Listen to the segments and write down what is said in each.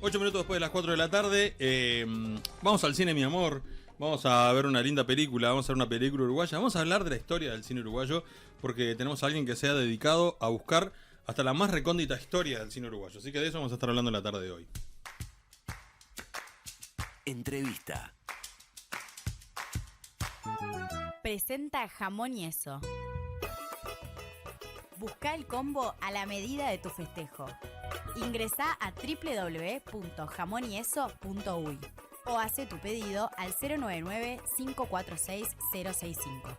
8 minutos después de las 4 de la tarde. Vamos al cine, mi amor. Vamos a ver una linda película. Vamos a ver una película uruguaya. Vamos a hablar de la historia del cine uruguayo. Porque tenemos a alguien que se ha dedicado a buscar hasta la más recóndita historia del cine uruguayo. Así que de eso vamos a estar hablando en la tarde de hoy. Entrevista. Presenta Jamón y Eso. Busca el combo a la medida de tu festejo. Ingresá a www.jamonyeso.uy o hace tu pedido al 099-546-065.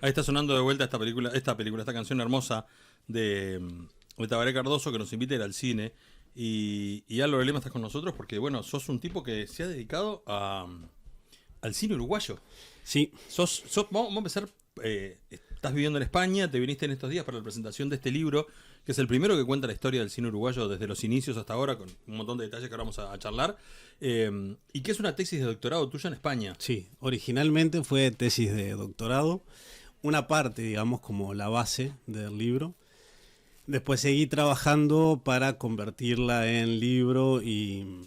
Ahí está sonando de vuelta esta canción hermosa de Tabaré Cardoso, que nos invita a ir al cine. Y Álvaro Lema, estás con nosotros porque, bueno, sos un tipo que se ha dedicado al cine uruguayo. Sí. Vamos a empezar. Estás viviendo en España, te viniste en estos días para la presentación de este libro, que es el primero que cuenta la historia del cine uruguayo desde los inicios hasta ahora, con un montón de detalles que ahora vamos a charlar. Y que es una tesis de doctorado tuya en España. Sí, originalmente fue tesis de doctorado, una parte, digamos, como la base del libro. Después seguí trabajando para convertirla en libro y,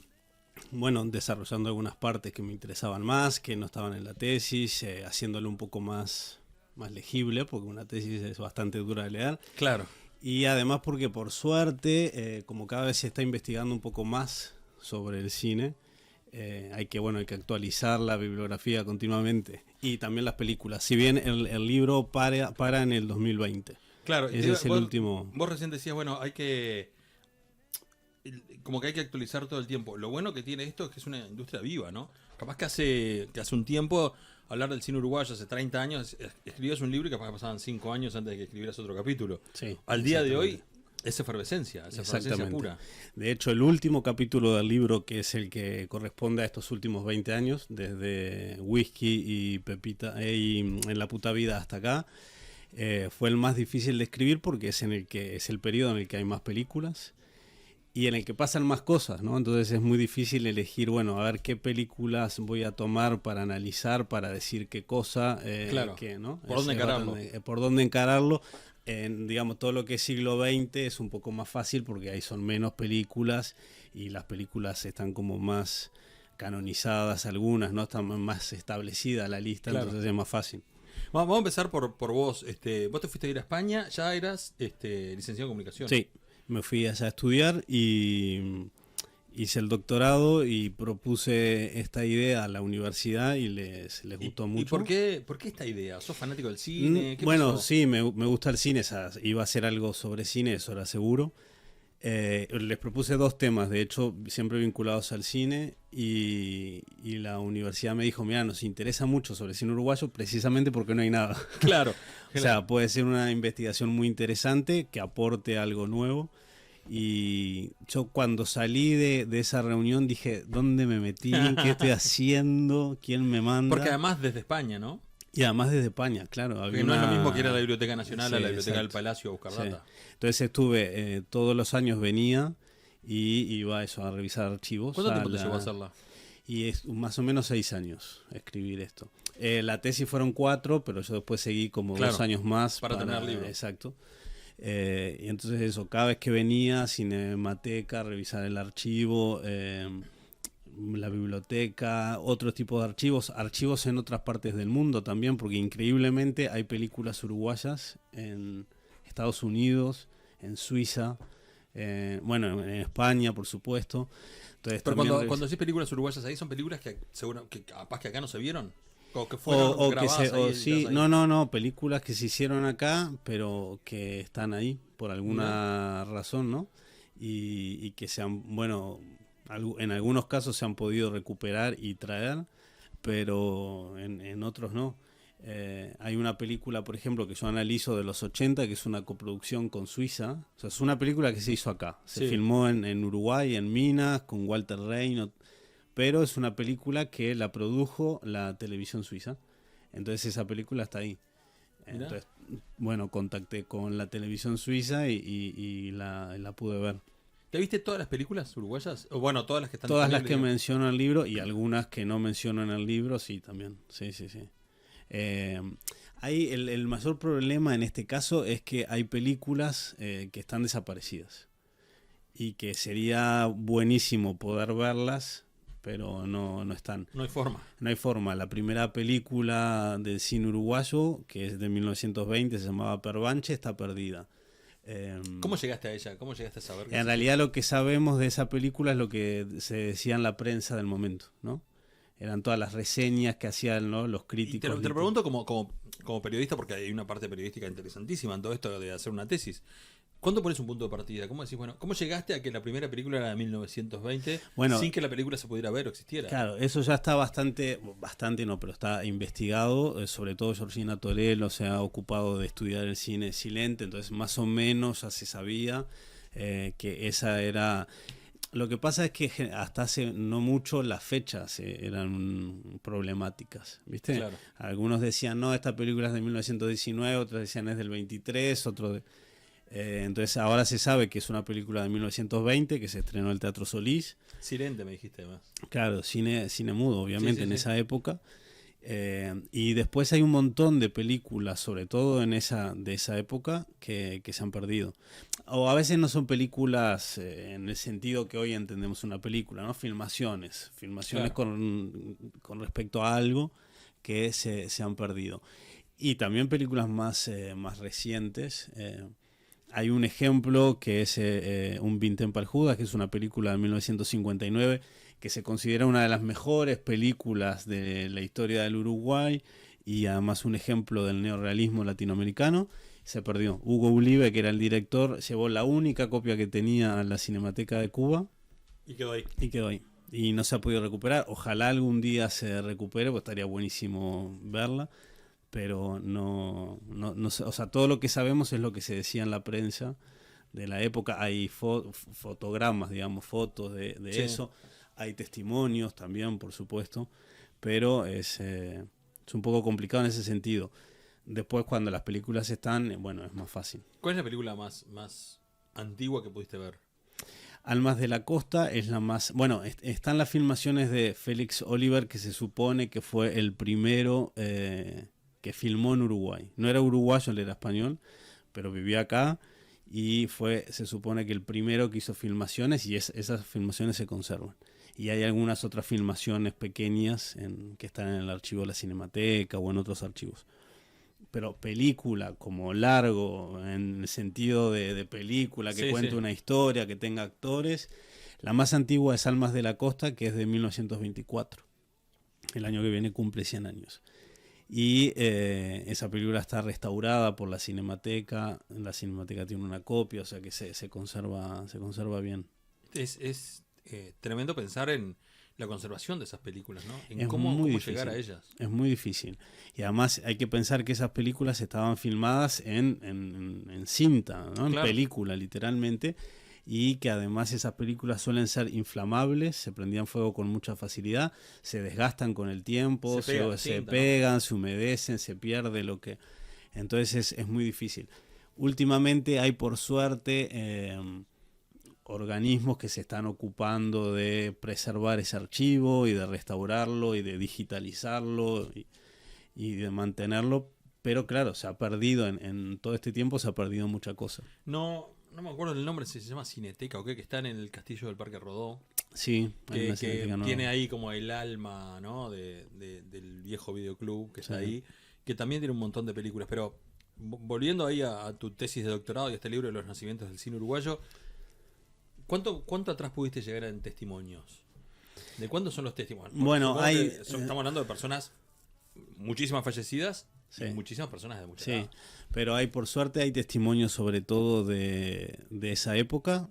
bueno, desarrollando algunas partes que me interesaban más, que no estaban en la tesis, haciéndolo un poco más legible, porque una tesis es bastante dura de leer. Claro. Y además porque, por suerte, como cada vez se está investigando un poco más sobre el cine, hay que actualizar la bibliografía continuamente. Y también las películas. Si bien el libro para en el 2020. Claro, ese es el último. Vos recién decías, bueno, hay que actualizar todo el tiempo. Lo bueno que tiene esto es que es una industria viva, ¿no? Capaz que hace un tiempo, hablar del cine uruguayo, hace 30 años, escribías un libro y capaz que pasaban 5 años antes de que escribieras otro capítulo. Sí, al día de hoy, es efervescencia pura. De hecho, el último capítulo del libro, que es el que corresponde a estos últimos 20 años, desde Whisky y Pepita y En la puta vida hasta acá, fue el más difícil de escribir porque es el periodo en el que hay más películas y en el que pasan más cosas, ¿no? Entonces es muy difícil elegir, a ver qué películas voy a tomar para analizar, para decir qué cosa, claro. qué, ¿no? ¿Por dónde encararlo? Por dónde encararlo. Digamos, todo lo que es siglo XX es un poco más fácil porque ahí son menos películas y las películas están como más canonizadas, algunas, ¿no? Están más establecida la lista, claro. Entonces es más fácil. Vamos a empezar por vos. Vos te fuiste a ir a España, ya eras licenciado en comunicación. Sí, me fui allá a estudiar y hice el doctorado y propuse esta idea a la universidad y les gustó mucho. ¿Y por qué esta idea? ¿Sos fanático del cine? Bueno, pasó? Sí, me gusta el cine, iba a hacer algo sobre cine, eso era seguro. Les propuse 2 temas, de hecho, siempre vinculados al cine y la universidad me dijo, mira, nos interesa mucho sobre cine uruguayo precisamente porque no hay nada. Claro. O sea, puede ser una investigación muy interesante que aporte algo nuevo. Y yo cuando salí de esa reunión dije, ¿dónde me metí? ¿Qué estoy haciendo? ¿Quién me manda? Porque además desde España, ¿no? Y además desde España, claro. Porque no es lo mismo que ir a la Biblioteca Nacional, sí, a la Biblioteca exacto. del Palacio a buscar data. Entonces estuve, todos los años venía y iba a revisar archivos. ¿Cuánto tiempo te llevó a hacerla? Y es más o menos 6 años escribir esto. La tesis fueron 4, pero yo después seguí como 2 años más. Para tener el libro. Exacto. Y entonces eso, cada vez que venía, Cinemateca, revisar el archivo, la biblioteca, otro tipo de archivos en otras partes del mundo también, porque increíblemente hay películas uruguayas en Estados Unidos, en Suiza, en España, por supuesto. Entonces, pero cuando decís películas uruguayas ahí, ¿son películas que capaz que acá no se vieron? O que fueron grabadas ahí. No, películas que se hicieron acá, pero que están ahí por alguna razón, ¿no? Y que en algunos casos se han podido recuperar y traer, pero en otros no. Hay una película, por ejemplo, que yo analizo de los 80, que es una coproducción con Suiza. O sea, es una película que se hizo acá. Se filmó en Uruguay, en Minas, con Walter Rey, pero es una película que la produjo la televisión suiza. Entonces esa película está ahí. Entonces, contacté con la televisión suiza y la pude ver. ¿Te viste todas las películas uruguayas? O bueno, todas las que están Todas las que disponibles, menciono en el libro y algunas que no menciono en el libro, sí, también. Sí, sí, sí. Ahí el mayor problema en este caso es que hay películas que están desaparecidas y que sería buenísimo poder verlas, pero no están. no hay forma. No hay forma. La primera película del cine uruguayo, que es de 1920, se llamaba Perbanche, está perdida. ¿Cómo llegaste a ella? ¿Cómo llegaste a saber que En existía? realidad lo que sabemos de esa película es lo que se decía en la prensa del momento, ¿no? Eran todas las reseñas que hacían, ¿no?, los Y críticos. te lo pregunto como periodista, porque hay una parte periodística interesantísima en todo esto de hacer una tesis. ¿Cuándo pones un punto de partida? ¿Cómo decís, bueno, cómo llegaste a que la primera película era de 1920 Bueno, sin que la película se pudiera ver o existiera? Claro, eso ya está bastante no, pero está investigado. Sobre todo Georgina Torello se ha ocupado de estudiar el cine silente, entonces más o menos ya se sabía que esa era. Lo que pasa es que hasta hace no mucho las fechas eran problemáticas, ¿viste? Claro. Algunos decían, no, esta película es de 1919, otros decían es del 23, entonces ahora se sabe que es una película de 1920 que se estrenó en el Teatro Solís. Silente me dijiste además. Claro, cine mudo, obviamente, Sí, sí, en sí. esa época. Y después hay un montón de películas, sobre todo de esa época, que se han perdido. O a veces no son películas en el sentido que hoy entendemos una película, ¿no? Filmaciones Claro. con respecto a algo que se han perdido. Y también películas más recientes. Hay un ejemplo que es Un Vintén pa'l Judas, que es una película de 1959 que se considera una de las mejores películas de la historia del Uruguay y además un ejemplo del neorrealismo latinoamericano. Se perdió. Hugo Ulibe, que era el director, llevó la única copia que tenía a la Cinemateca de Cuba Y quedó ahí. y quedó ahí. Y no se ha podido recuperar. Ojalá algún día se recupere, pues estaría buenísimo verla. Pero no sé, o sea, todo lo que sabemos es lo que se decía en la prensa de la época. Hay fotogramas, digamos, fotos de Sí. eso. Hay testimonios también, por supuesto. Pero es un poco complicado en ese sentido. Después, cuando las películas están, bueno, es más fácil. ¿Cuál es la película más antigua que pudiste ver? Almas de la Costa es la más. Bueno, están las filmaciones de Félix Oliver, que se supone que fue el primero que filmó en Uruguay. No era uruguayo, él era español, pero vivía acá y se supone que el primero que hizo filmaciones y esas filmaciones se conservan. Y hay algunas otras filmaciones pequeñas que están en el archivo de la Cinemateca o en otros archivos. Pero película como largo, en el sentido de película, que Sí, cuente sí. una historia, que tenga actores. La más antigua es Almas de la Costa, que es de 1924. El año que viene cumple 100 años. Y esa película está restaurada por la Cinemateca. La Cinemateca tiene una copia, o sea que se conserva bien. Es tremendo pensar en la conservación de esas películas, ¿no? En Es cómo muy llegar a difícil. ellas. Es muy difícil. Y además hay que pensar que esas películas estaban filmadas en cinta, ¿no? En Claro. película, literalmente. Y que además esas películas suelen ser inflamables, se prendían fuego con mucha facilidad, se desgastan con el tiempo, Se pega la se cinta, ¿no? pegan, se humedecen, se pierde lo que... Entonces es muy difícil. Últimamente hay, por suerte, organismos que se están ocupando de preservar ese archivo y de restaurarlo y de digitalizarlo y de mantenerlo, pero claro, se ha perdido en todo este tiempo, se ha perdido mucha cosa. No me acuerdo el nombre, si se llama Cineteca o qué, que está en el castillo del Parque Rodó. Sí, hay Que una cineteca nueva. tiene ahí como el alma, ¿no? Del viejo videoclub que está Sí. ahí, que también tiene un montón de películas. Pero volviendo ahí a tu tesis de doctorado y a este libro de los nacimientos del cine uruguayo, ¿cuánto atrás pudiste llegar en testimonios? ¿De cuántos son los testimonios? Porque Bueno, supongo hay... que estamos hablando de personas muchísimas fallecidas Sí. y muchísimas personas de mucha Sí, edad. pero por suerte hay testimonios sobre todo de esa época,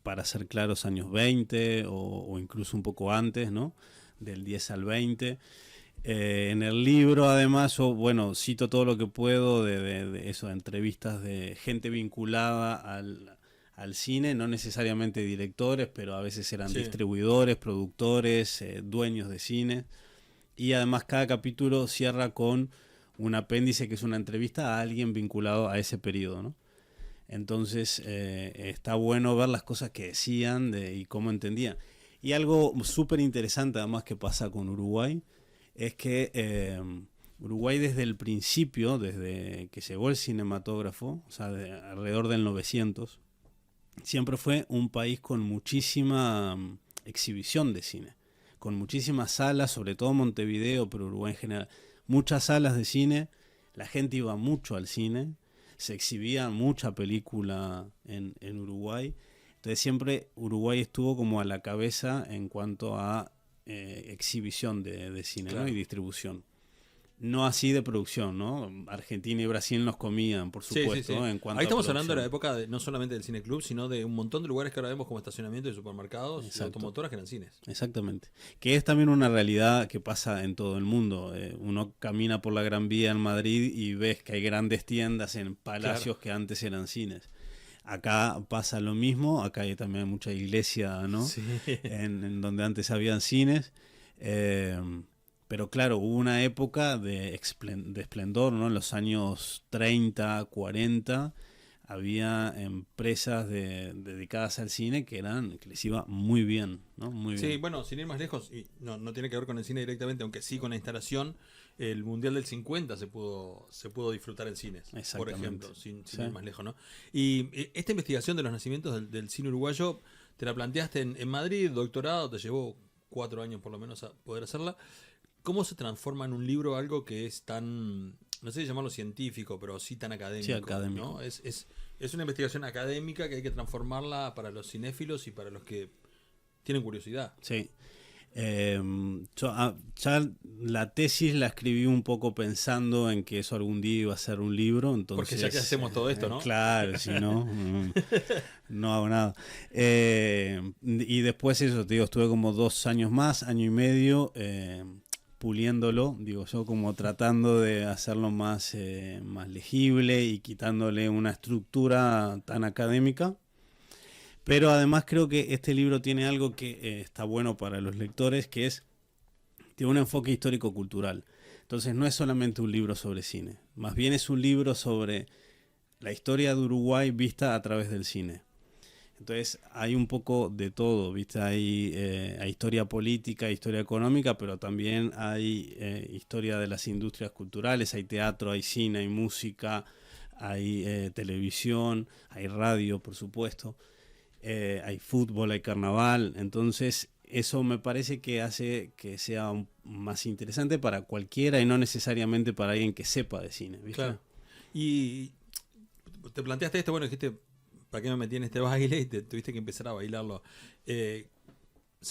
para ser claros, años 20 o incluso un poco antes, ¿no? Del 10 al 20. En el libro, además, yo, bueno, cito todo lo que puedo de eso, de entrevistas de gente vinculada al cine, no necesariamente directores, pero a veces eran Sí. distribuidores, productores, dueños de cine. Y además cada capítulo cierra con un apéndice que es una entrevista a alguien vinculado a ese periodo, ¿no? Entonces está bueno ver las cosas que decían y cómo entendían. Y algo súper interesante además que pasa con Uruguay es que Uruguay desde el principio, desde que llegó el cinematógrafo, o sea, alrededor del 900, siempre fue un país con muchísima exhibición de cine, con muchísimas salas, sobre todo Montevideo, pero Uruguay en general, muchas salas de cine, la gente iba mucho al cine, se exhibía mucha película en Uruguay, entonces siempre Uruguay estuvo como a la cabeza en cuanto a exhibición de cine, Claro. ¿no? Y distribución. No así de producción, ¿no? Argentina y Brasil nos comían, por Sí, supuesto, sí, sí. en cuanto Ahí a estamos hablando de la producción. época no solamente del cine club, sino de un montón de lugares que ahora vemos como estacionamiento de supermercados y Exacto. automotoras que eran cines. Exactamente. Que es también una realidad que pasa en todo el mundo. Uno camina por la Gran Vía en Madrid y ves que hay grandes tiendas en palacios que antes eran cines. Acá pasa lo mismo, acá hay también mucha iglesia, ¿no? Sí. En donde antes habían cines. Pero claro, hubo una época de esplendor, ¿no? En los años 30, 40, había empresas dedicadas al cine que les iba muy bien, ¿no? Muy Sí, bien. bueno, sin ir más lejos, y no tiene que ver con el cine directamente, aunque sí con la instalación, el Mundial del 50 se pudo disfrutar en cines, por Exactamente. ejemplo, sin Sí. ir más lejos, ¿no? Y esta investigación de los nacimientos del cine uruguayo, te la planteaste en Madrid, doctorado, te llevó 4 años por lo menos a poder hacerla. ¿Cómo se transforma en un libro algo que es tan, no sé si llamarlo científico, pero sí tan académico? Sí, académico. ¿no? Es una investigación académica que hay que transformarla para los cinéfilos y para los que tienen curiosidad. Sí. Ya la tesis la escribí un poco pensando en que eso algún día iba a ser un libro, entonces... Porque ya que hacemos todo esto, ¿no? Claro, si no, no hago nada. Y después eso, te digo, estuve como 2 años más, año y medio, puliéndolo, digo yo, como tratando de hacerlo más legible y quitándole una estructura tan académica. Pero además creo que este libro tiene algo que está bueno para los lectores, que tiene un enfoque histórico-cultural. Entonces no es solamente un libro sobre cine, más bien es un libro sobre la historia de Uruguay vista a través del cine. Entonces hay un poco de todo, ¿viste? Hay historia política, historia económica, pero también hay historia de las industrias culturales, hay teatro, hay cine, hay música, hay televisión, hay radio, por supuesto. Hay fútbol, hay carnaval, entonces eso me parece que hace que sea más interesante para cualquiera y no necesariamente para alguien que sepa de cine, ¿viste? Claro. Y te planteaste esto, bueno, dijiste, ¿para qué me metí en este baile? Y tuviste que empezar a bailarlo.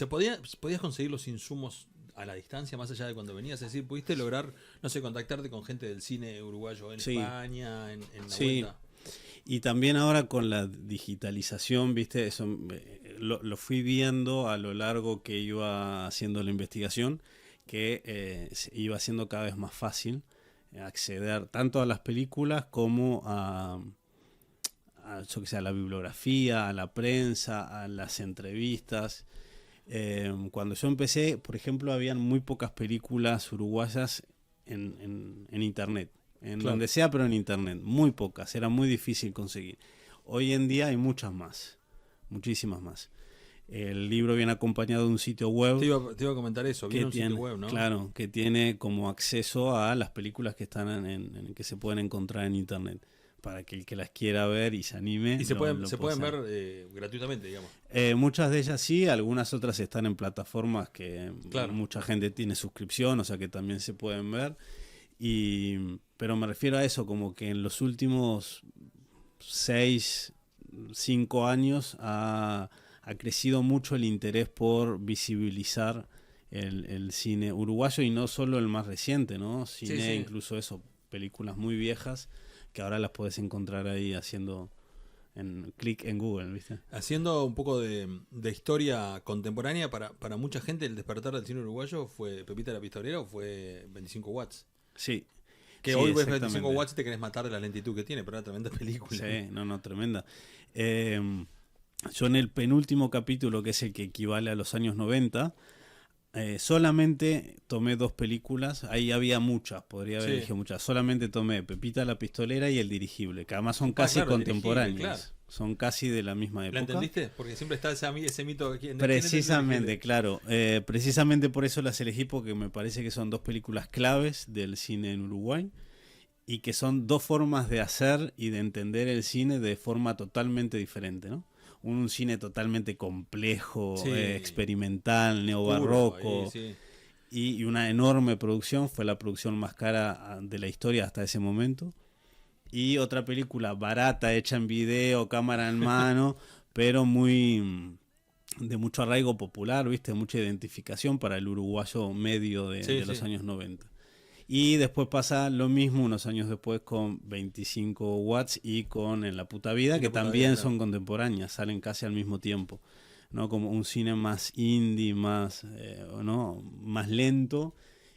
¿Podías conseguir los insumos a la distancia, más allá de cuando venías? Es decir, ¿pudiste lograr, no sé, contactarte con gente del cine uruguayo en Sí. España, en la Sí. vuelta? Y también ahora con la digitalización, ¿viste? Eso lo fui viendo a lo largo que iba haciendo la investigación, que se iba haciendo cada vez más fácil acceder tanto a las películas como yo que sé, a la bibliografía, a la prensa, a las entrevistas. Cuando yo empecé, por ejemplo, habían muy pocas películas uruguayas en internet. En Claro. donde sea, pero en internet. Muy pocas, era muy difícil conseguir. Hoy en día hay muchas más, muchísimas más. El libro viene acompañado de un sitio web Te iba a comentar eso, viene un sitio web, ¿no? Claro, que tiene como acceso a las películas que están que se pueden encontrar en internet. Para que el que las quiera ver y se anime. Y se pueden hacer. ver gratuitamente, digamos. Muchas de ellas sí, algunas otras están en plataformas que Claro. mucha gente tiene suscripción, o sea que también se pueden ver. Pero me refiero a eso, como que en los últimos 6, 5 años ha crecido mucho el interés por visibilizar el cine uruguayo y no solo el más reciente, ¿no? Cine, Sí. incluso eso, películas muy viejas que ahora las puedes encontrar ahí haciendo clic en Google, ¿viste? Haciendo un poco de historia contemporánea, para mucha gente el despertar del cine uruguayo fue Pepita la Pistolera o fue 25 watts. Sí. Que Sí, hoy ves exactamente. 25 watts y te querés matar de la lentitud que tiene, pero era tremenda película. Sí, no, tremenda. Yo en el penúltimo capítulo, que es el que equivale a los años 90, Solamente tomé 2 películas, ahí había muchas, podría haber Sí. elegido muchas. Solamente tomé Pepita la Pistolera y El Dirigible, que además son casi claro, El contemporáneas. Dirigible, claro. Son casi de la misma época. ¿La entendiste? Porque siempre está ese mito. ¿Quién es el Precisamente, dirigible? claro. Precisamente por eso las elegí, porque me parece que son 2 películas claves del cine en Uruguay y que son 2 formas de hacer y de entender el cine de forma totalmente diferente, ¿no? Un cine totalmente complejo, Sí. experimental, Puro, neobarroco. ahí, sí. Y una enorme producción, fue la producción más cara de la historia hasta ese momento. Y otra película barata, hecha en video, cámara en mano, pero muy de mucho arraigo popular, ¿viste? Mucha identificación para el uruguayo medio de Sí, los sí. años 90. Y después pasa lo mismo unos años después con 25 watts y con En la puta vida, En que la puta también vida, claro. son contemporáneas, salen casi al mismo tiempo, ¿no? Como un cine más indie, más, ¿no? Más lento,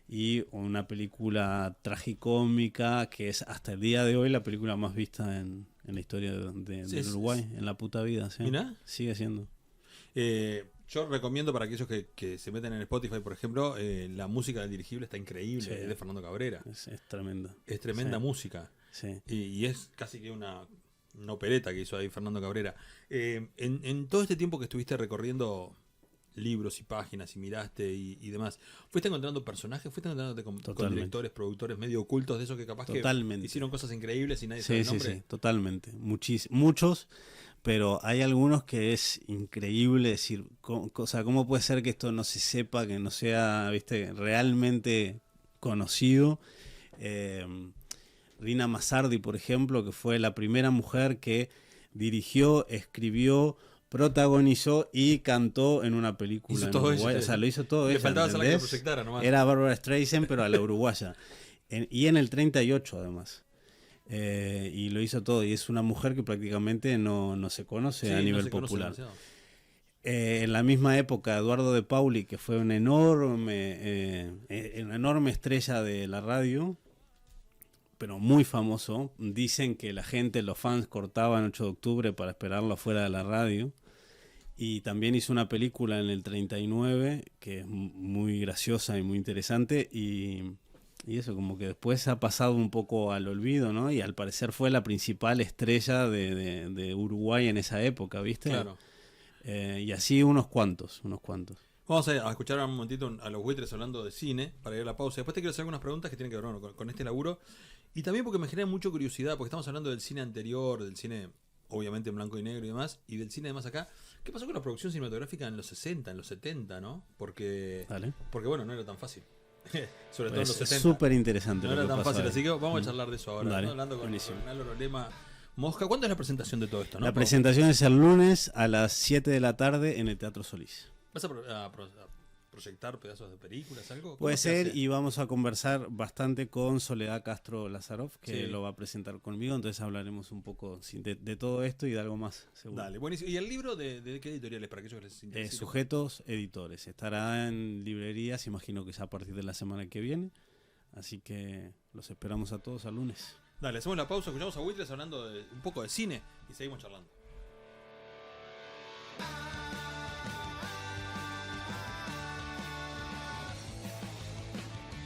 y una película tragicómica que es hasta el día de hoy la película más vista en la historia Sí, del Uruguay, En la puta vida. ¿Sí? Mirá. Sigue siendo. Yo recomiendo para aquellos que se meten en Spotify, por ejemplo, la música del Dirigible está increíble, Sí. es de Fernando Cabrera. Es tremenda. Es tremenda Sí. música. Sí. Y es casi que una opereta que hizo ahí Fernando Cabrera. En todo este tiempo que estuviste recorriendo libros y páginas y miraste y demás, ¿fuiste encontrando personajes? ¿Fuiste encontrándote con Totalmente. directores, productores medio ocultos de esos que capaz Totalmente. que hicieron cosas increíbles y nadie sabe Sí, el sí, nombre? sí, totalmente. Muchos, pero hay algunos que es increíble decir, o sea, ¿cómo puede ser que esto no se sepa, que no sea, viste, realmente conocido? Rina Mazzardi, por ejemplo, que fue la primera mujer que dirigió, escribió, protagonizó y cantó en una película Hizo en todo Uruguay. ella. O sea, lo hizo todo Le ella, faltaba hacer la que lo ¿entendés? proyectara nomás. Era Barbara Streisand, pero a la uruguaya. Y en el 38, además. Y lo hizo todo. Y es una mujer que prácticamente no se conoce Sí, a no nivel se conoce popular. demasiado. En la misma época, Eduardo de Pauli, que fue una enorme estrella de la radio, pero muy famoso. Dicen que la gente, los fans, cortaban 8 de octubre para esperarlo afuera de la radio. Y también hizo una película en el 39 que es muy graciosa y muy interesante. Y eso, como que después ha pasado un poco al olvido, ¿no? Y al parecer fue la principal estrella de Uruguay en esa época, ¿viste? Claro. Y así unos cuantos. Vamos a escuchar un momentito a los buitres hablando de cine para ir a la pausa. Después te quiero hacer algunas preguntas que tienen que ver bueno, con este laburo. Y también porque me genera mucha curiosidad, porque estamos hablando del cine anterior, del cine obviamente en blanco y negro y demás, y del cine además acá. ¿Qué pasó con la producción cinematográfica en los 60, en los 70, no? Porque Dale. bueno, no era tan fácil. Sobre todo en Es los 70. súper interesante. No lo era que tan pasó fácil, ahí. así que vamos a charlar de eso ahora. Dale, ¿no? Hablando con buenísimo. Álvaro Lema Mosca. ¿Cuándo es la presentación de todo esto? ¿No? La presentación es el lunes a las 7 de la tarde en el Teatro Solís. ¿Vas a proyectar pedazos de películas, algo? ¿Cómo Puede se ser, hace? y vamos a conversar bastante con Soledad Castro Lazaroff, que Sí. lo va a presentar conmigo, entonces hablaremos un poco de todo esto y de algo más, seguro. Dale, buenísimo. ¿Y el libro de qué editoriales para aquellos que les interese? Sujetos Editores, estará en librerías, imagino que ya a partir de la semana que viene, así que los esperamos a todos al lunes. Dale, hacemos la pausa, escuchamos a Buitres hablando un poco de cine y seguimos charlando.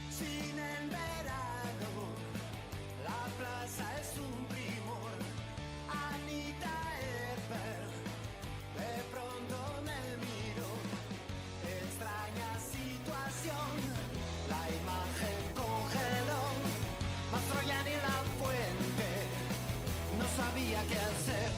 Sin el verano, la plaza es un primor. Anita Eber, de pronto me miro. Extraña situación, la imagen congeló. Mastroianni en la fuente, no sabía qué hacer.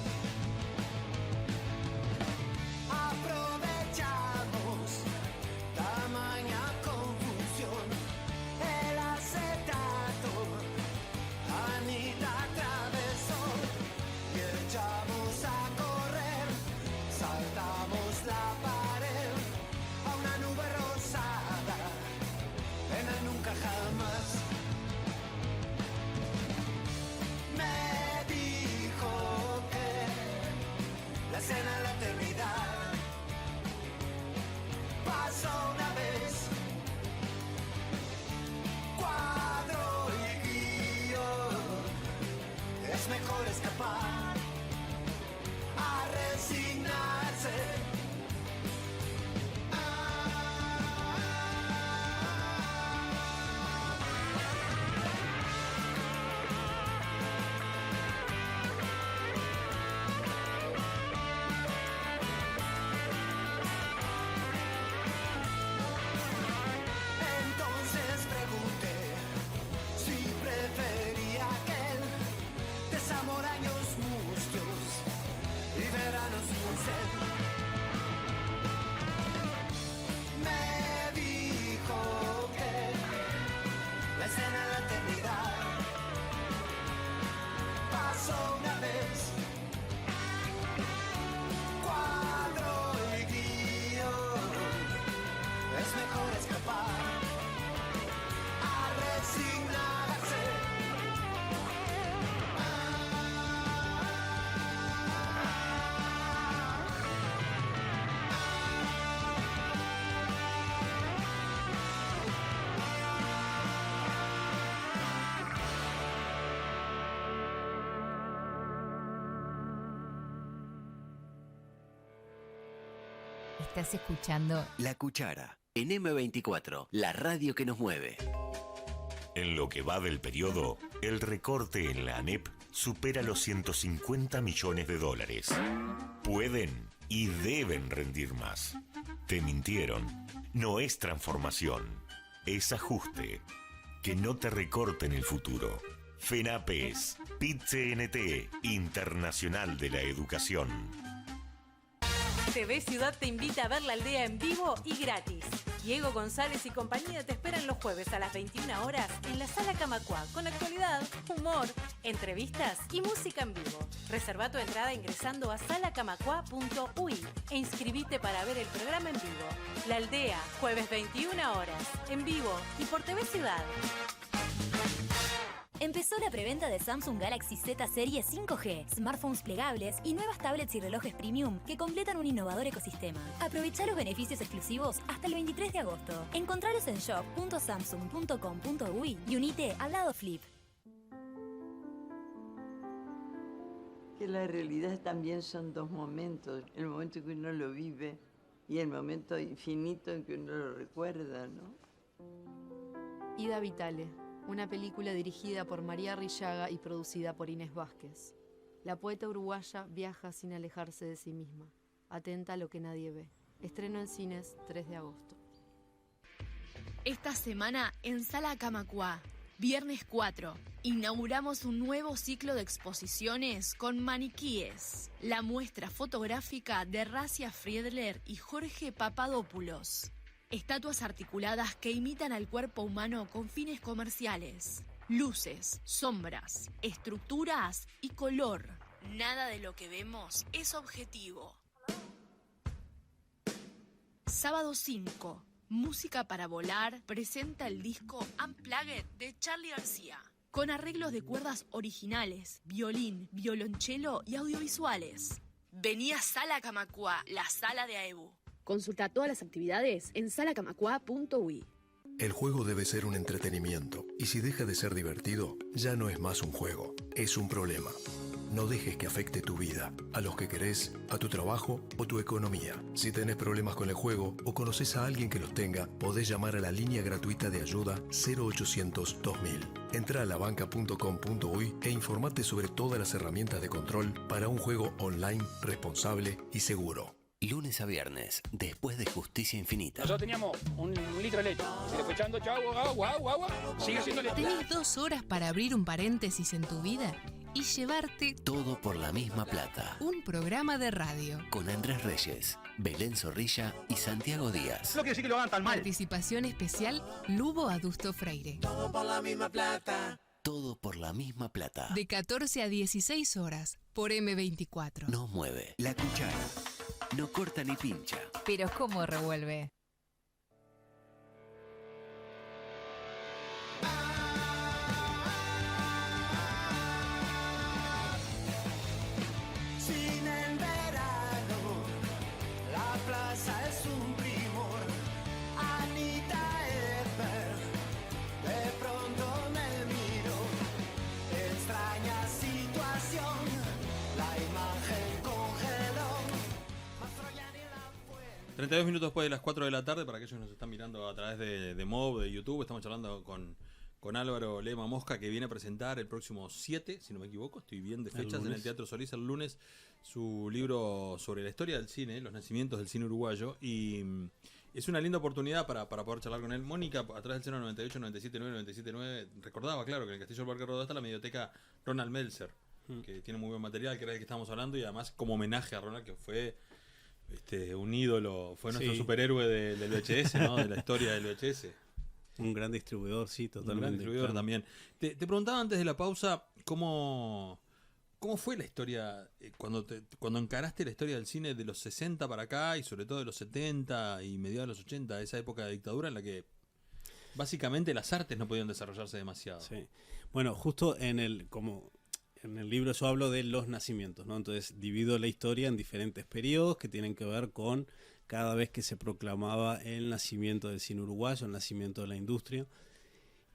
Estás escuchando La Cuchara, en M24, la radio que nos mueve. En lo que va del periodo, el recorte en la ANEP supera los 150 millones de dólares. Pueden y deben rendir más. Te mintieron. No es transformación, es ajuste. Que no te recorten el futuro. FENAPES, PIT-CNT, Internacional de la Educación. TV Ciudad te invita a ver La Aldea en vivo y gratis. Diego González y compañía te esperan los jueves a las 21 horas en la Sala Camacuá, con actualidad, humor, entrevistas y música en vivo. Reserva tu entrada ingresando a salacamacua.ui e inscribite para ver el programa en vivo. La Aldea, jueves 21 horas, en vivo y por TV Ciudad. Empezó la preventa de Samsung Galaxy Z Serie 5G, smartphones plegables y nuevas tablets y relojes premium que completan un innovador ecosistema. Aprovecha los beneficios exclusivos hasta el 23 de agosto. Encontralos en shop.samsung.com.uy y unite al lado Flip. Que la realidad también son dos momentos, el momento que uno lo vive y el momento infinito en que uno lo recuerda, ¿no? Ida Vitale, una película dirigida por María Arrillaga y producida por Inés Vázquez. La poeta uruguaya viaja sin alejarse de sí misma, atenta a lo que nadie ve. Estreno en cines 3 de agosto. Esta semana en Sala Camacuá, viernes 4, inauguramos un nuevo ciclo de exposiciones con maniquíes. La muestra fotográfica de Racia Friedler y Jorge Papadopoulos. Estatuas articuladas que imitan al cuerpo humano con fines comerciales. Luces, sombras, estructuras y color. Nada de lo que vemos es objetivo. Sábado 5. Música para volar presenta el disco Unplugged de Charly García, con arreglos de cuerdas originales, violín, violonchelo y audiovisuales. Vení a Sala Camacuá, la sala de AEBU. Consulta todas las actividades en salacamacua.ui. El juego debe ser un entretenimiento, y si deja de ser divertido, ya no es más un juego, es un problema. No dejes que afecte tu vida, a los que querés, a tu trabajo o tu economía. Si tenés problemas con el juego o conoces a alguien que los tenga, podés llamar a la línea gratuita de ayuda 0800 2000. Entra a labanca.com.uy e informate sobre todas las herramientas de control para un juego online responsable y seguro. Lunes a viernes, después de Justicia Infinita. Nosotros teníamos un litro de leche. Y le fue echando agua. Sigue siendo leche. Tenés 2 horas para abrir un paréntesis en tu vida y llevarte Todo por la misma plata. un programa de radio. Con Andrés Reyes, Belén Zorrilla y Santiago Díaz. No quiere decir que lo hagan tan mal. Participación especial, Lubo Adusto Freire. Todo por la misma plata. Todo por la misma plata. De 14 a 16 horas por M24. Nos mueve. La Cuchara. No corta ni pincha. Pero ¿cómo revuelve? Cine en verano, la plaza es un primor. Anita Eber, de pronto me miro. Extraña situación, la imagen congeló. 32 minutos después de las 4 de la tarde, para aquellos que nos están mirando a través de Mob, de YouTube, estamos charlando con Álvaro Lema Mosca, que viene a presentar el próximo 7, si no me equivoco, estoy bien de fechas, en el Teatro Solís el lunes, su libro sobre la historia del cine, los nacimientos del cine uruguayo, y es una linda oportunidad para poder charlar con él. Mónica, a través del 098 979 979, recordaba, claro, que en el Castillo del Parque Rodó está la Medioteca Ronald Meltzer, que tiene muy buen material, que era el que estábamos hablando, y además como homenaje a Ronald, que fue un ídolo, fue nuestro superhéroe del VHS, ¿no? De la historia del VHS. Un gran distribuidor, sí, totalmente. Un gran distribuidor también. Te preguntaba antes de la pausa, ¿cómo fue la historia, cuando encaraste la historia del cine de los 60 para acá, y sobre todo de los 70 y mediados de los 80, esa época de dictadura en la que básicamente las artes no podían desarrollarse demasiado? Sí. Bueno, justo en el libro yo hablo de los nacimientos, ¿no? Entonces divido la historia en diferentes periodos que tienen que ver con cada vez que se proclamaba el nacimiento del cine uruguayo, el nacimiento de la industria.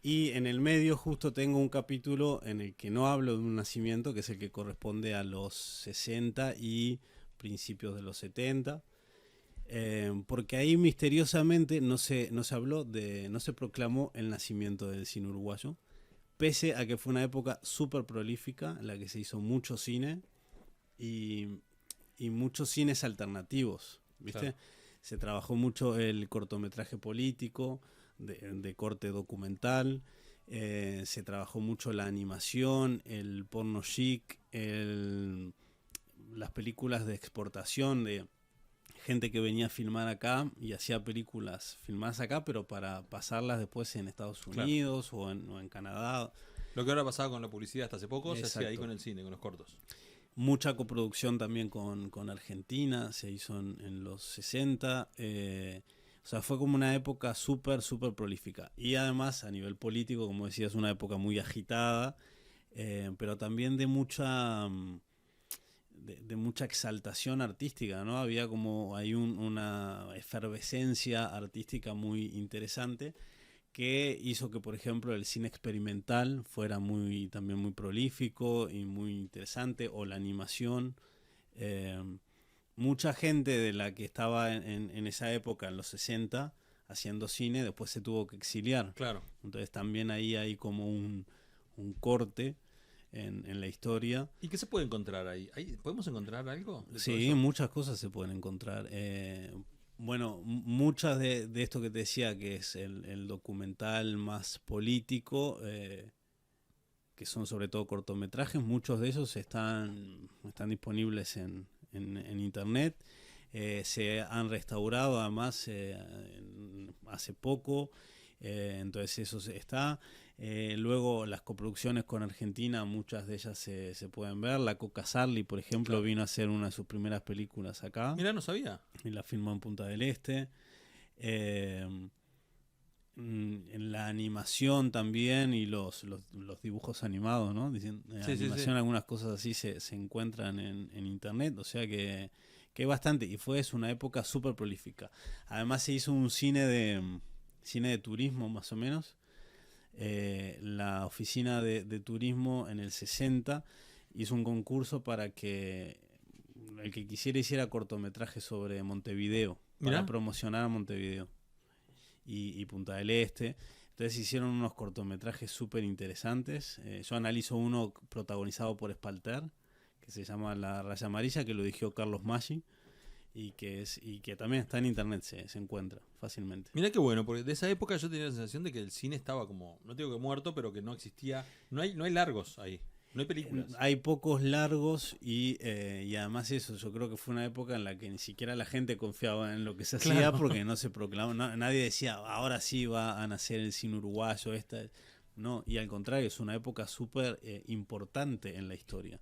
Y en el medio justo tengo un capítulo en el que no hablo de un nacimiento, que es el que corresponde a los 60 y principios de los 70. Porque ahí misteriosamente no se proclamó el nacimiento del cine uruguayo, pese a que fue una época súper prolífica en la que se hizo mucho cine y muchos cines alternativos, ¿viste? Claro. Se trabajó mucho el cortometraje político, de corte documental, se trabajó mucho la animación, el porno chic, las películas de exportación de gente que venía a filmar acá y hacía películas filmadas acá, pero para pasarlas después en Estados Unidos o en Canadá. Lo que ahora pasaba con la publicidad hasta hace poco, se hacía ahí Exacto. con el cine, con los cortos. Mucha coproducción también con Argentina, se hizo en los 60. O sea, fue como una época súper prolífica. Y además, a nivel político, como decías, una época muy agitada, pero también de mucha exaltación artística, ¿no? Había como hay una efervescencia artística muy interesante que hizo que, por ejemplo, el cine experimental fuera también muy prolífico y muy interesante, o la animación. Mucha gente de la que estaba en esa época, en los 60, haciendo cine, después se tuvo que exiliar. Claro. Entonces también ahí hay como un corte en la historia. ¿Y qué se puede encontrar ahí? ¿Podemos encontrar algo de todo Sí, eso? muchas cosas se pueden encontrar. Bueno, muchas de esto que te decía, que es el documental más político, que son sobre todo cortometrajes, muchos de ellos están disponibles en internet. Se han restaurado además hace poco, entonces eso está. Luego las coproducciones con Argentina, muchas de ellas se pueden ver. La Coca Sarli, por ejemplo, vino a hacer una de sus primeras películas acá. Mirá, no sabía. Y la filmó en Punta del Este. En la animación también y los dibujos animados, ¿no? Animación, algunas cosas así se encuentran en internet, o sea que hay bastante, y es una época súper prolífica. Además se hizo un cine de turismo, más o menos. La oficina de turismo en el 60 hizo un concurso para que el que quisiera hiciera cortometrajes sobre Montevideo, para Mirá. promocionar a Montevideo y Punta del Este. Entonces hicieron unos cortometrajes súper interesantes. Yo analizo uno protagonizado por Spalter, que se llama La Raya Amarilla, que lo dirigió Carlos Maggi, y que también está en internet, se encuentra fácilmente. Mirá qué bueno, porque de esa época yo tenía la sensación de que el cine estaba como, no digo que muerto, pero que no existía, no hay largos ahí, no hay películas. Hay pocos largos y además eso, yo creo que fue una época en la que ni siquiera la gente confiaba en lo que se hacía, Claro. porque no se proclamó, nadie decía, ahora sí va a nacer el cine uruguayo, no, y al contrario, es una época súper importante en la historia.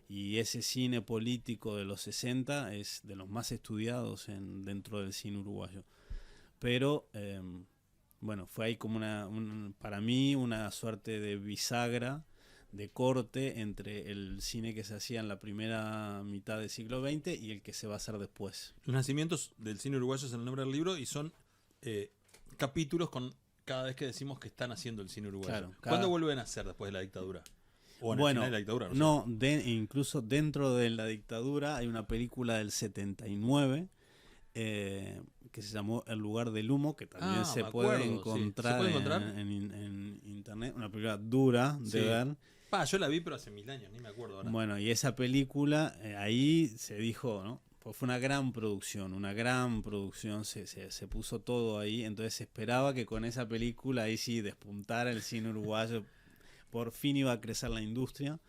Y ese cine político de los 60 es de los más estudiados dentro del cine uruguayo. Pero, bueno, fue ahí como para mí una suerte de bisagra, de corte entre el cine que se hacía en la primera mitad del siglo XX y el que se va a hacer después. Los nacimientos del cine uruguayo es el nombre del libro y son capítulos con cada vez que decimos que están haciendo el cine uruguayo. Claro, ¿Cuándo vuelven a hacer después de la dictadura? O en el Bueno, final de la dictadura, no, incluso dentro de la dictadura hay una película del 79 que se llamó El lugar del humo, que también se puede encontrar, ¿Se puede encontrar? En internet, una película dura de ver. Yo la vi, pero hace 1000 años, ni me acuerdo ahora. Bueno, y esa película, ahí se dijo, ¿no? Pues fue una gran producción, se puso todo ahí, entonces se esperaba que con esa película ahí sí despuntara el cine uruguayo, por fin iba a crecer la industria,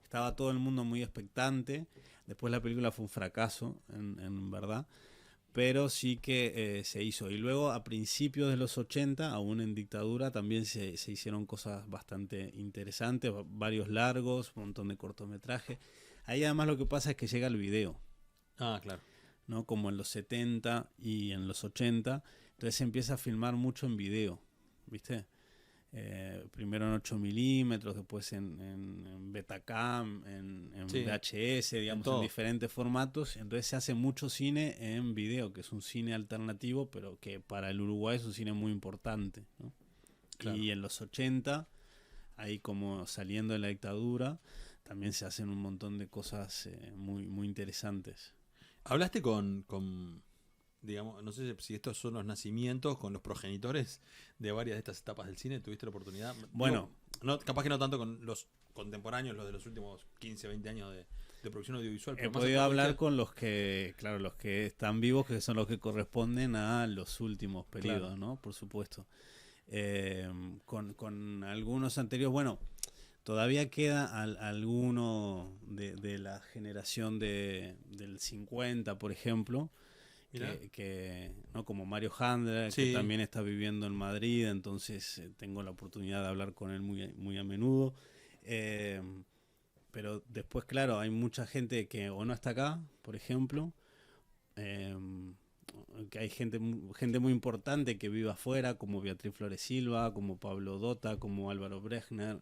estaba todo el mundo muy expectante, después la película fue un fracaso, en verdad, pero sí que se hizo. Y luego a principios de los 80, aún en dictadura, también se hicieron cosas bastante interesantes, varios largos, un montón de cortometrajes. Ahí además lo que pasa es que llega el video. Ah, claro. ¿No? Como en los 70 y en los 80, entonces se empieza a filmar mucho en video, ¿viste? Primero en 8 milímetros, después en Betacam, en Sí, VHS, digamos, en todo. en diferentes formatos. Entonces se hace mucho cine en video, que es un cine alternativo, pero que para el Uruguay es un cine muy importante, ¿no? Claro. Y en los 80, ahí como saliendo de la dictadura, también se hacen un montón de cosas muy interesantes. ¿Hablaste con digamos, no sé si estos son los nacimientos con los progenitores de varias de estas etapas del cine. ¿Tuviste la oportunidad? Bueno. No, capaz que no tanto con los contemporáneos, los de los últimos 15, 20 años de producción audiovisual. He podido hablar con los que, claro, los que están vivos, que son los que corresponden a los últimos periodos, claro, ¿no? Por supuesto. Con algunos anteriores, bueno, todavía queda alguno de la generación del 50, por ejemplo, que ¿no? Como Mario Handler, sí, que también está viviendo en Madrid, entonces tengo la oportunidad de hablar con él muy a menudo. Pero después, claro, hay mucha gente que o no está acá, por ejemplo, que hay gente muy importante que vive afuera, como Beatriz Flores Silva, como Pablo Dota, como Álvaro Brechner,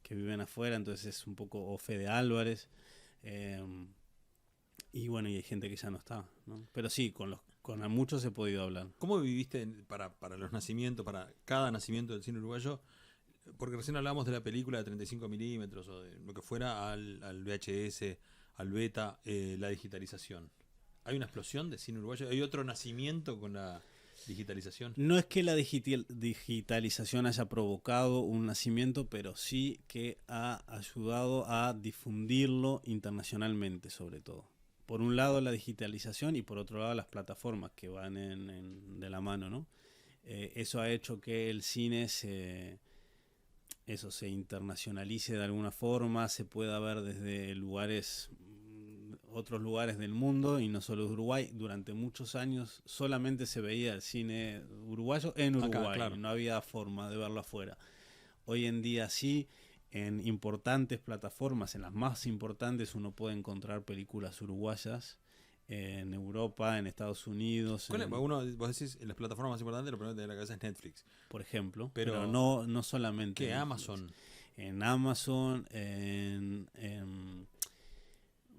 que viven afuera, entonces es un poco, o Fede Álvarez, y bueno, y hay gente que ya no está, ¿no? Pero sí, con muchos he podido hablar. ¿Cómo viviste para los nacimientos, para cada nacimiento del cine uruguayo? Porque recién hablamos de la película de 35 milímetros o de lo que fuera al VHS, al beta, la digitalización. ¿Hay una explosión de cine uruguayo? ¿Hay otro nacimiento con la digitalización? No es que la digitalización haya provocado un nacimiento, pero sí que ha ayudado a difundirlo internacionalmente, sobre todo. Por un lado la digitalización y por otro lado las plataformas que van de la mano, ¿no? Eso ha hecho que el cine se internacionalice de alguna forma, se pueda ver desde otros lugares del mundo y no solo de Uruguay. Durante muchos años solamente se veía el cine uruguayo en Uruguay, acá, claro, no había forma de verlo afuera. Hoy en día sí, en importantes plataformas, en las más importantes, uno puede encontrar películas uruguayas en Europa, en Estados Unidos. Vos decís, en las plataformas más importantes, lo primero que te viene a la cabeza es Netflix. Por ejemplo, pero no solamente. ¿Qué? Amazon. En Amazon, en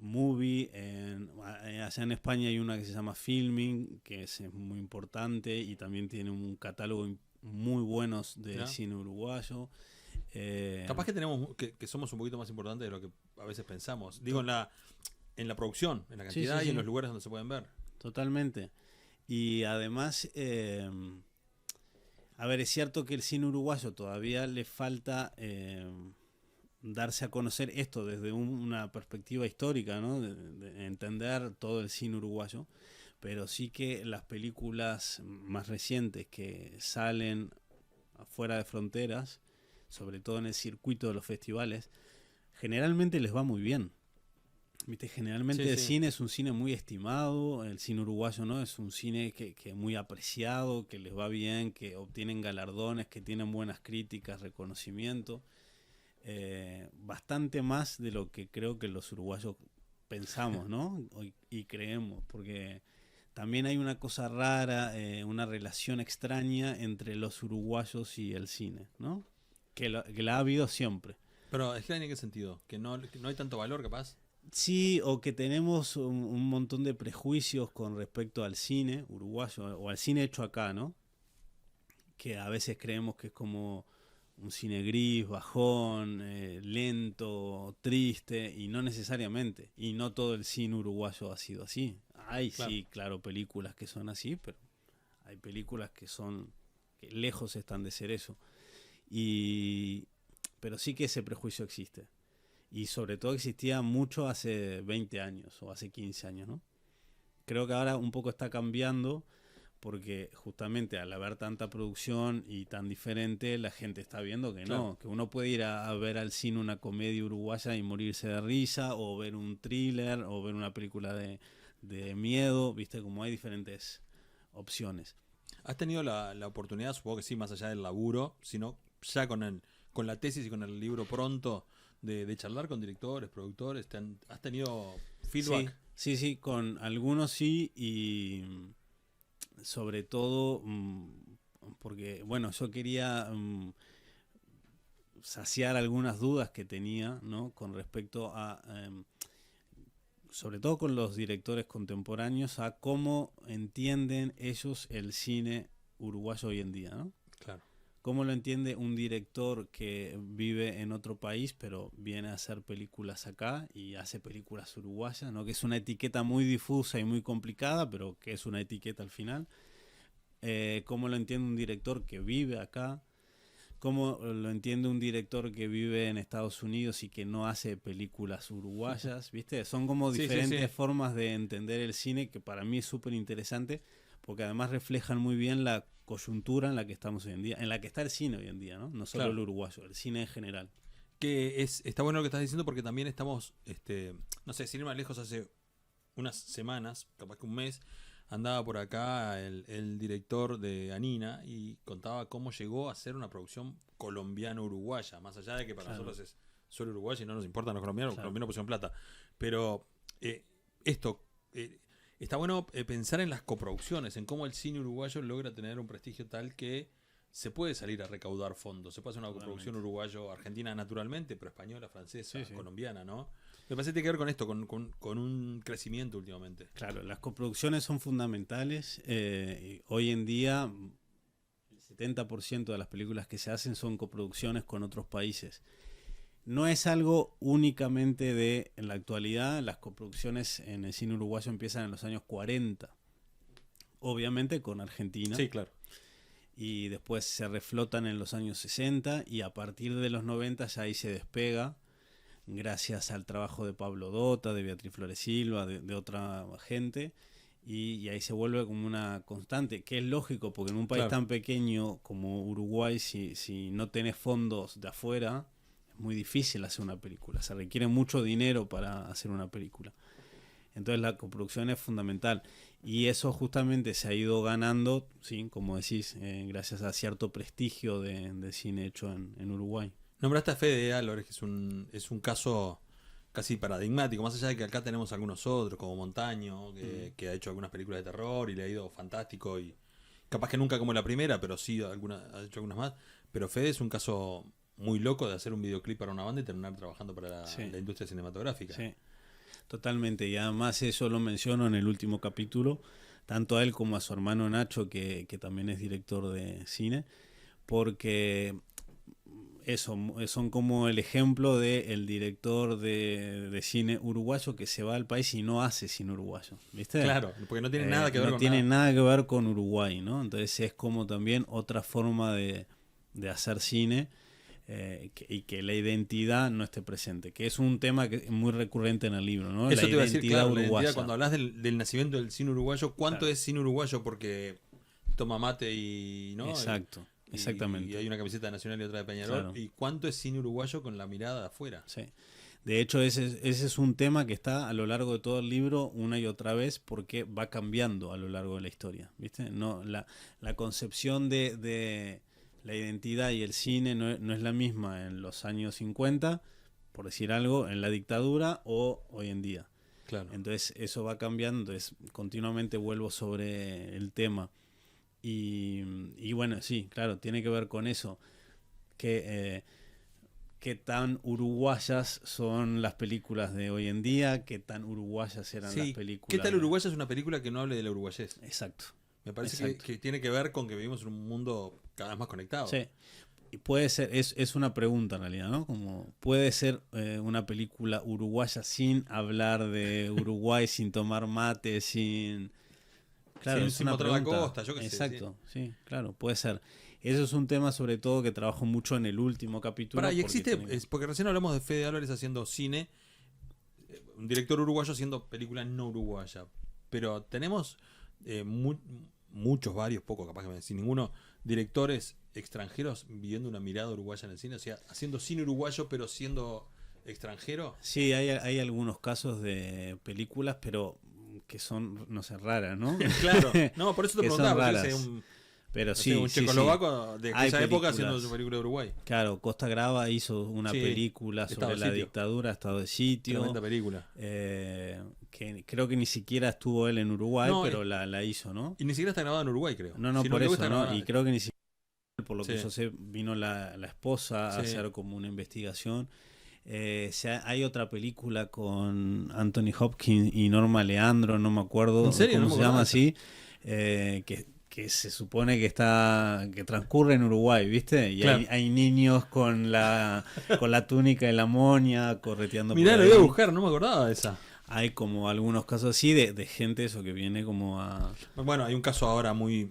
Movie, allá en España hay una que se llama Filming, que es muy importante y también tiene un catálogo muy buenos de cine uruguayo. Capaz que tenemos que somos un poquito más importantes de lo que a veces pensamos. Digo, en la producción, en la cantidad y en los lugares donde se pueden ver. Totalmente. Y además, a ver, es cierto que el cine uruguayo todavía le falta darse a conocer esto desde una perspectiva histórica, ¿no? De entender todo el cine uruguayo, pero sí que las películas más recientes que salen afuera de fronteras, sobre todo en el circuito de los festivales, generalmente les va muy bien. ¿Viste? Generalmente el cine es un cine muy estimado, el cine uruguayo no es un cine que muy apreciado, que les va bien, que obtienen galardones, que tienen buenas críticas, reconocimiento, bastante más de lo que creo que los uruguayos pensamos, ¿no? y creemos, porque también hay una cosa rara, una relación extraña entre los uruguayos y el cine, ¿no? Que la ha habido siempre. Pero ¿extraña en qué sentido? ¿Que no hay tanto valor, capaz? Sí, o que tenemos un montón de prejuicios con respecto al cine uruguayo o al cine hecho acá, ¿no? Que a veces creemos que es como un cine gris, bajón, lento, triste, y no necesariamente. Y no todo el cine uruguayo ha sido así. Hay sí, claro, películas que son así, pero hay películas que lejos están de ser eso. Pero sí que ese prejuicio existe. Y sobre todo existía mucho hace 20 años o hace 15 años, ¿no? Creo que ahora un poco está cambiando porque justamente al haber tanta producción y tan diferente, la gente está viendo que no, que uno puede ir a ver al cine una comedia uruguaya y morirse de risa, o ver un thriller, o ver una película de miedo, ¿viste? Como hay diferentes opciones. ¿Has tenido la oportunidad, supongo que sí, más allá del laburo, sino ya con la tesis y con el libro pronto, de charlar con directores, productores? ¿Has tenido feedback? Sí, con algunos sí, y sobre todo porque, bueno, yo quería saciar algunas dudas que tenía, ¿no? Con respecto a, sobre todo con los directores contemporáneos, a cómo entienden ellos el cine uruguayo hoy en día, ¿no? Claro. ¿Cómo lo entiende un director que vive en otro país, pero viene a hacer películas acá y hace películas uruguayas, ¿no? Que es una etiqueta muy difusa y muy complicada, pero que es una etiqueta al final. ¿Cómo lo entiende un director que vive acá? ¿Cómo lo entiende un director que vive en Estados Unidos y que no hace películas uruguayas? ¿Viste? Son como diferentes formas de entender el cine que para mí es súper interesante, porque además reflejan muy bien la coyuntura en la que estamos hoy en día, en la que está el cine hoy en día, ¿no? No solo el uruguayo, el cine en general. Que está bueno lo que estás diciendo, porque también estamos, no sé, sin ir más lejos, hace unas semanas, capaz que un mes, andaba por acá el director de Anina y contaba cómo llegó a ser una producción colombiano-uruguaya, más allá de que para nosotros es solo uruguaya y no nos importan los colombianos, los colombianos pusieron plata. Pero está bueno pensar en las coproducciones, en cómo el cine uruguayo logra tener un prestigio tal que se puede salir a recaudar fondos. Se puede hacer una coproducción uruguayo-argentina naturalmente, pero española, francesa, colombiana, ¿no? Me parece que tiene que ver con esto, con un crecimiento últimamente. Claro, las coproducciones son fundamentales. Hoy en día, el 70% de las películas que se hacen son coproducciones con otros países. No es algo únicamente de en la actualidad. Las coproducciones en el cine uruguayo empiezan en los años 40. Obviamente con Argentina. Sí, claro. Y después se reflotan en los años 60 y a partir de los 90 ya ahí se despega, gracias al trabajo de Pablo Dota, de Beatriz Flores Silva, de otra gente, y ahí se vuelve como una constante, que es lógico, porque en un país tan pequeño como Uruguay, si no tenés fondos de afuera, es muy difícil hacer una película, se requiere mucho dinero para hacer una película. Entonces la coproducción es fundamental, y eso justamente se ha ido ganando, sí, como decís, gracias a cierto prestigio de cine hecho en Uruguay. Nombraste a Fede Álvarez, que es un caso casi paradigmático, más allá de que acá tenemos algunos otros, como Montaño, que ha hecho algunas películas de terror y le ha ido fantástico, y capaz que nunca como la primera, pero sí ha hecho algunas más. Pero Fede es un caso muy loco de hacer un videoclip para una banda y terminar trabajando para la industria cinematográfica. Sí, totalmente, y además eso lo menciono en el último capítulo, tanto a él como a su hermano Nacho, que también es director de cine, porque son como el ejemplo del director de cine uruguayo que se va al país y no hace cine uruguayo, ¿viste? Claro, porque no tiene nada que ver con nada que ver con Uruguay, ¿no? Entonces es como también otra forma de hacer cine, y que la identidad no esté presente, que es un tema que es muy recurrente en el libro, ¿no? Eso la te iba a decir, claro, uruguaya. La identidad, cuando hablas del nacimiento del cine uruguayo, ¿cuánto es cine uruguayo? Porque toma mate y... ¿no? Exacto. Exactamente. Y hay una camiseta nacional y otra de Peñarol. Claro. ¿Y cuánto es cine uruguayo con la mirada de afuera? Sí. De hecho, ese es un tema que está a lo largo de todo el libro una y otra vez, porque va cambiando a lo largo de la historia, ¿viste? No, la concepción de la identidad y el cine no es la misma en los años 50, por decir algo, en la dictadura o hoy en día. Claro. Entonces eso va cambiando, continuamente vuelvo sobre el tema. Y bueno, sí, claro, tiene que ver con eso, qué tan uruguayas son las películas de hoy en día, qué tan uruguayas eran las películas. ¿Qué tal uruguaya es una película que no hable de la uruguayez? Exacto. Me parece que tiene que ver con que vivimos en un mundo cada vez más conectado. Sí. Y puede ser, es una pregunta en realidad, ¿no? Como puede ser una película uruguaya sin hablar de Uruguay, sin tomar mate, sin... Claro, sin mostrar la costa, yo qué sé. Exacto, sí, claro, puede ser. Eso es un tema sobre todo que trabajo mucho en el último capítulo. Y existe, porque recién hablamos de Fede Álvarez haciendo cine, un director uruguayo haciendo película no uruguaya, pero tenemos muchos, varios, pocos, capaz que sin ninguno, directores extranjeros viviendo una mirada uruguaya en el cine, o sea, haciendo cine uruguayo pero siendo extranjero. Sí, hay algunos casos de películas, pero que son, no sé, raras, ¿no? Claro, no, por eso te preguntaba, porque pero sí, un checoslovaco de esa época haciendo su película de Uruguay. Claro, Costa Grava hizo una película sobre la dictadura, Estado de Sitio. Tremenda película. Que creo que ni siquiera estuvo él en Uruguay, pero la hizo, ¿no? Y ni siquiera está grabada en Uruguay, creo. No, por eso, ¿no? Y creo que ni siquiera, por lo que yo sé, vino la esposa a hacer como una investigación. Hay otra película con Anthony Hopkins y Norma Leandro, no me acuerdo ¿En serio? cómo se llama así, que que se supone que transcurre en Uruguay, ¿viste? Y Claro. hay niños con la túnica de la moña correteando Mirá, por lo ahí. voy a buscar, no me acordaba de esa. Hay como algunos casos así de gente eso que viene como a... Bueno, hay un caso ahora muy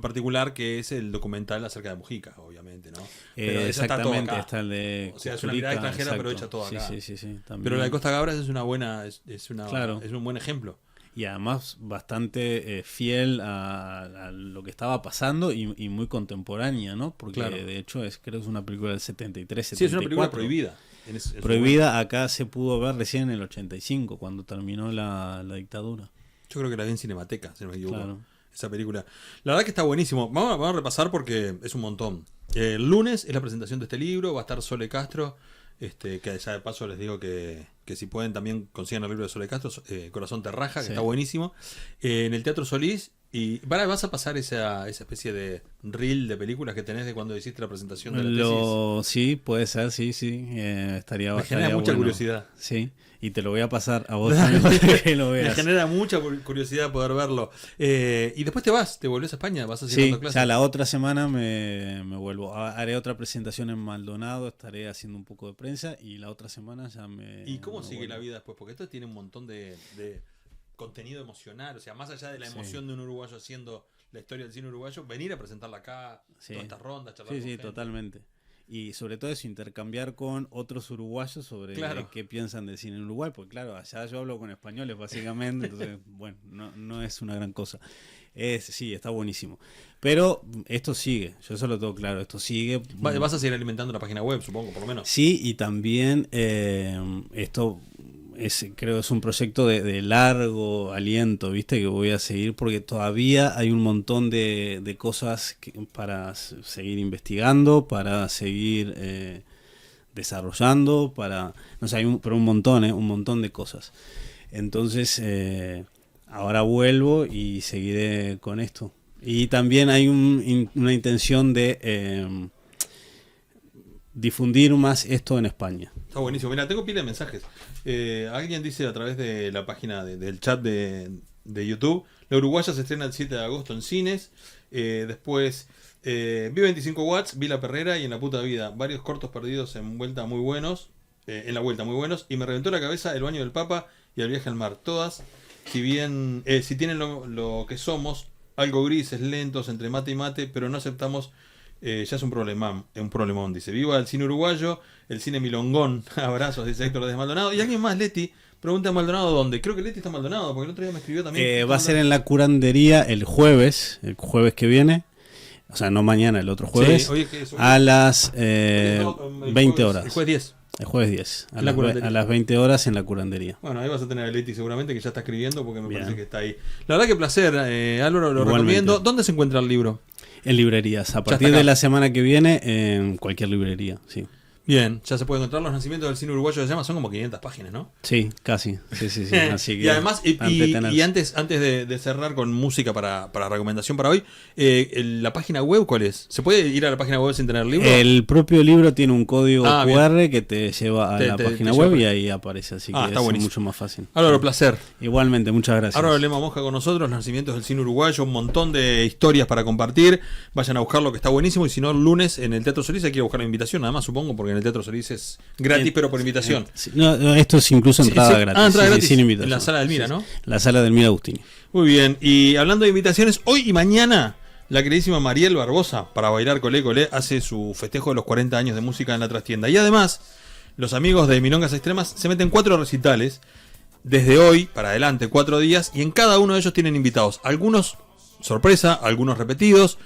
particular que es el documental acerca de Mujica, obviamente, ¿no? Pero esa está todo exactamente, acá. está el de O sea, es una mirada Cuchurica, extranjera, pero exacto. hecha todo acá. Sí, también. Pero la de Costa Gabras es una buena, Claro. es un buen ejemplo. Y además bastante fiel a lo que estaba pasando y muy contemporánea, ¿no? Porque Claro. de hecho creo que es una película del 73, 74. Sí, es una película prohibida. En su Prohibida, acá se pudo ver recién en el 85, cuando terminó la dictadura. Yo creo que la vi en Cinemateca, si no me equivoco. Claro. Esa película. La verdad que está buenísimo. Vamos a repasar porque es un montón. El lunes es la presentación de este libro. Va a estar Sole Castro. Que ya de paso les digo que si pueden también consigan el libro de Sole Castro, Corazón te raja, que Sí. está buenísimo. En el Teatro Solís. Y vas a pasar esa especie de reel de películas que tenés de cuando hiciste la presentación de la tesis. Sí, puede ser, sí. Estaría Me genera mucha bueno. curiosidad. Sí, y te lo voy a pasar a vos también para que lo Me veas. genera mucha curiosidad poder verlo. Y después te volvés a España, vas a seguir Sí, dando clases. ya la otra semana me vuelvo. Haré otra presentación en Maldonado, estaré haciendo un poco de prensa y la otra semana ya me... ¿Y cómo me sigue vuelvo. la vida después? Porque esto tiene un montón de contenido emocional. O sea, más allá de la Sí. emoción de un uruguayo haciendo la historia del cine uruguayo, venir a presentarla acá, Sí. todas estas rondas, charlar Sí, con sí, gente. totalmente. Y sobre todo eso, intercambiar con otros uruguayos sobre Claro. qué piensan del cine en Uruguay, porque claro, allá yo hablo con españoles básicamente, entonces, bueno, no es una gran cosa. Sí, está buenísimo. Pero esto sigue, yo eso lo tengo claro, esto sigue. Vas a seguir alimentando la página web, supongo, por lo menos. Sí, y también esto creo que es un proyecto de largo aliento, ¿viste? Que voy a seguir porque todavía hay un montón de cosas para seguir investigando, para seguir desarrollando, no sé, pero un montón de cosas. Entonces, ahora vuelvo y seguiré con esto. Y también hay una intención de difundir más esto en España. Está buenísimo. Mira, tengo pila de mensajes. Alguien dice a través de la página del chat de YouTube, La Uruguaya se estrena el 7 de agosto en cines. Después, vi 25 watts, vi La Perrera y En la puta vida. Varios cortos perdidos en vuelta muy buenos. En la vuelta muy buenos. Y me reventó la cabeza El baño del Papa y El viaje al mar. Todas, si tienen lo que somos, algo grises, lentos, entre mate y mate, pero no aceptamos... ya es un problemón, dice. Viva el cine uruguayo, el cine milongón. Abrazos, dice Héctor desde Maldonado. Y alguien más, Leti, pregunta a Maldonado dónde. Creo que Leti está en Maldonado, porque el otro día me escribió también. Va a ser en la curandería el jueves que viene. O sea, no mañana, el otro jueves. Sí, oye, ¿qué es? A las el 20 horas. El jueves 10. El jueves 10. En la curandería. A las 20 horas en la curandería. Bueno, ahí vas a tener a Leti seguramente, que ya está escribiendo, porque me Bien. parece que está ahí. La verdad que placer, Álvaro, lo Igualmente. recomiendo. ¿Dónde se encuentra el libro? En librerías. A Ya partir está acá. de la semana que viene, en cualquier librería, sí. Bien, ya se puede encontrar Los nacimientos del cine uruguayo. Se llama, son como 500 páginas, ¿no? Sí, casi. Sí. Así que Y además, entretenerse. y antes de cerrar con música para recomendación para hoy, la página web, ¿cuál es? ¿Se puede ir a la página web sin tener libro? El propio libro tiene un código Ah, bien. QR que te lleva a la página lleva web por- y ahí aparece, así que está es buenísimo. mucho más fácil. Álvaro, placer. Igualmente, muchas gracias. Álvaro Lema Mosca con nosotros, Los nacimientos del cine uruguayo, un montón de historias para compartir. Vayan a buscarlo, que está buenísimo. Y si no, el lunes en el Teatro Solís hay que ir a buscar la invitación, nada más supongo, porque en el Teatro Solís es gratis, pero por invitación. Sí, no, esto es incluso entrada gratis. Entrada Sí, gratis sin invitación. en la sala del Mira, Sí, ¿no? La sala del Mira Agustini. Muy bien, y hablando de invitaciones, hoy y mañana la queridísima Mariel Barbosa, para bailar Colé Colé, hace su festejo de los 40 años de música en la trastienda. Y además, los amigos de Milongas Extremas se meten 4 recitales, desde hoy para adelante, 4 días, y en cada uno de ellos tienen invitados. Algunos sorpresa, algunos repetidos,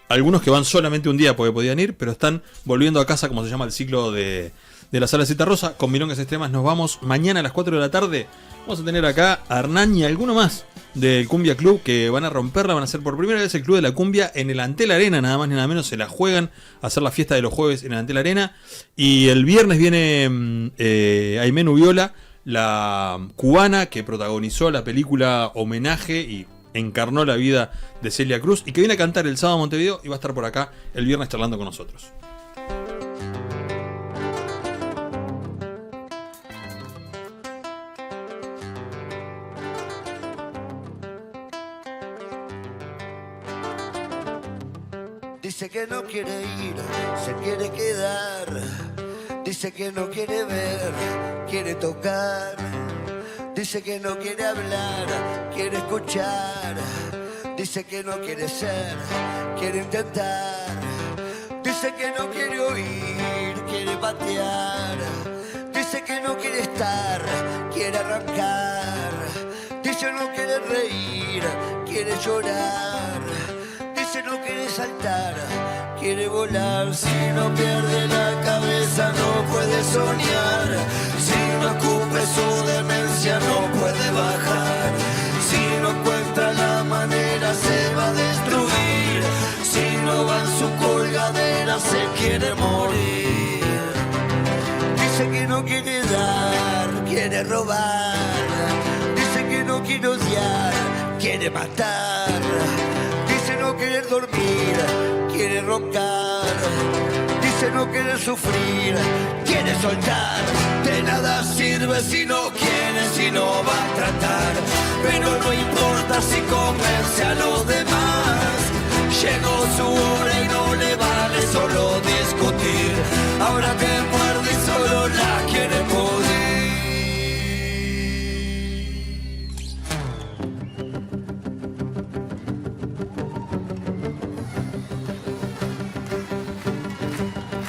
algunos que van solamente un día porque podían ir, pero están volviendo a casa, como se llama el ciclo de la Sala Cita Rosa. Con Milongas Extremas nos vamos mañana a las 4 de la tarde. Vamos a tener acá a Hernán y alguno más del Cumbia Club que van a romperla. Van a ser por primera vez el Club de la Cumbia en el Antel Arena, nada más ni nada menos. Se la juegan a hacer la fiesta de los jueves en el Antel Arena. Y el viernes viene Aimé Nubiola, la cubana que protagonizó la película Homenaje y encarnó la vida de Celia Cruz, y que viene a cantar el sábado a Montevideo y va a estar por acá el viernes charlando con nosotros. Dice que no quiere ir, se quiere quedar. Dice que no quiere ver, quiere tocar. Dice que no quiere hablar, quiere escuchar. Dice que no quiere ser, quiere intentar. Dice que no quiere oír, quiere patear. Dice que no quiere estar, quiere arrancar. Dice no quiere reír, quiere llorar. Dice no quiere saltar, quiere volar. Si no pierde la cabeza no puede soñar. Si no escupe su demencia no puede bajar. Si no encuentra la manera se va a destruir. Si no va en su colgadera se quiere morir. Dice que no quiere dar, quiere robar. Dice que no quiere odiar, quiere matar. Dice no querer dormir, quiere roncar. Dice no querer sufrir, quiere soltar. De nada sirve si no quiere, si no va a tratar. Pero no importa si convence a los demás. Llegó su hora y no le vale solo